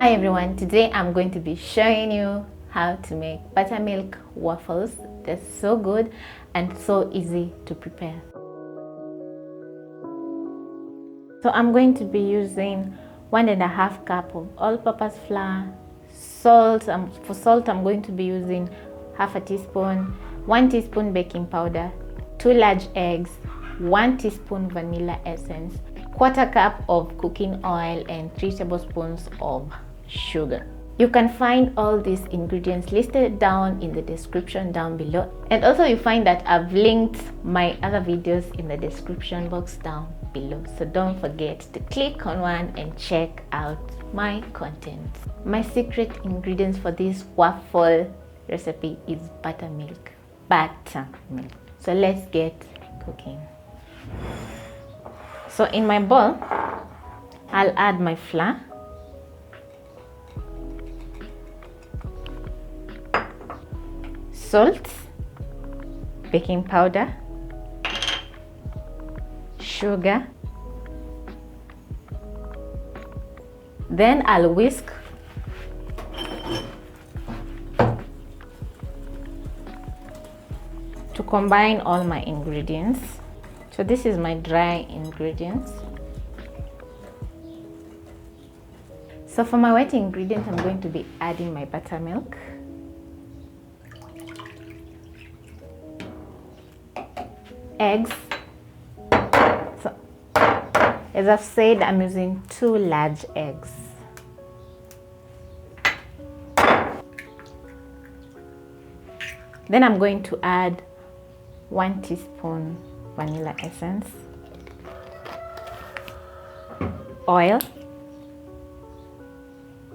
Hi everyone, today I'm going to be showing you how to make buttermilk waffles. They're so good and so easy to prepare. So I'm going to be using 1.5 cup of all-purpose flour, salt. For salt I'm going to be using half a teaspoon, 1 teaspoon baking powder, 2 large eggs, 1 teaspoon vanilla essence, 1/4 cup of cooking oil, and 3 tablespoons of sugar. You can find all these ingredients listed down in the description down below, and also you find that I've linked my other videos in the description box down below, so don't forget to click on one and check out my content. My secret ingredients for this waffle recipe is buttermilk. So let's get cooking. So in my bowl I'll add my flour, salt, baking powder, sugar. Then I'll whisk to combine all my ingredients. So this is my dry ingredients. So for my wet ingredients, I'm going to be adding my buttermilk, eggs. So as I've said, I'm using 2 large eggs. Then I'm going to add 1 teaspoon vanilla essence, oil,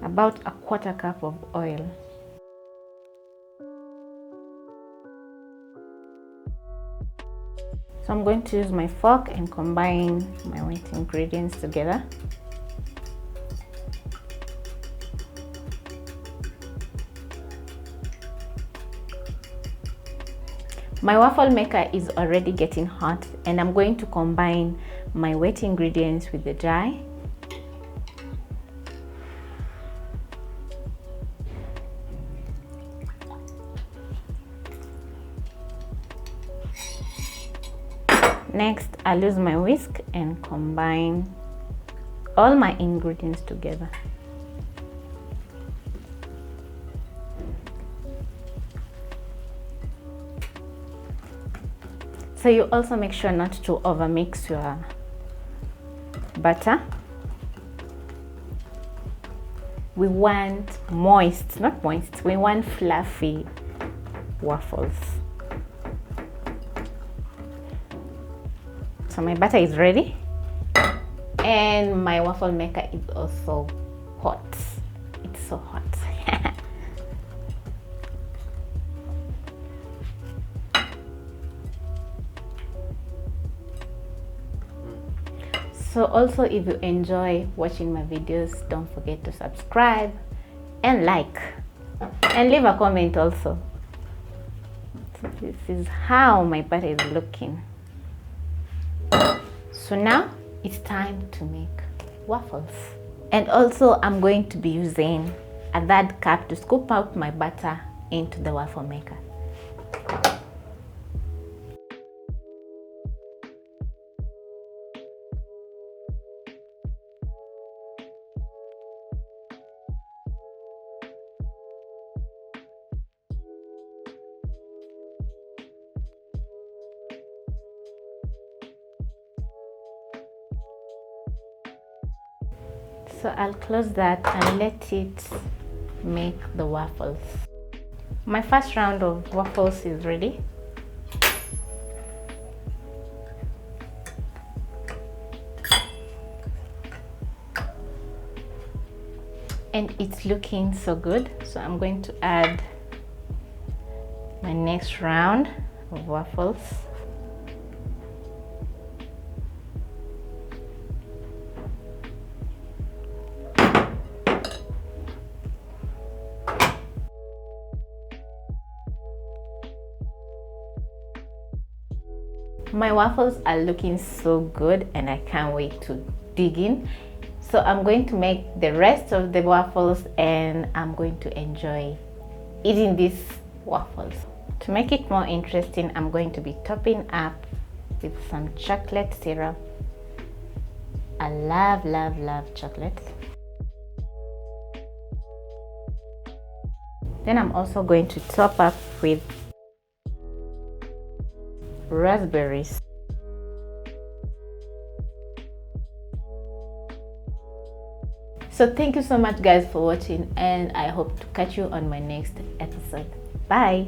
about 1/4 cup of oil, so I'm going to use my fork and combine my wet ingredients together. My waffle maker is already getting hot, and I'm going to combine my wet ingredients with the dry. Next, I'll use my whisk and combine all my ingredients together. So you also make sure not to overmix your butter. We want moist, not moist, we want fluffy waffles. So my butter is ready and my waffle maker is also hot. It's so hot. So also, if you enjoy watching my videos, don't forget to subscribe and like and leave a comment also. So this is how my butter is looking. So now it's time to make waffles. And also I'm going to be using a 1/3 cup to scoop out my butter into the waffle maker. So I'll close that and let it make the waffles. My first round of waffles is ready. And it's looking so good. So I'm going to add my next round of waffles. My waffles are looking so good and I can't wait to dig in. So I'm going to make the rest of the waffles and I'm going to enjoy eating these waffles. To make it more interesting, I'm going to be topping up with some chocolate syrup. I love, love, love chocolate. Then I'm also going to top up with raspberries. So thank you so much guys for watching, and I hope to catch you on my next episode. Bye.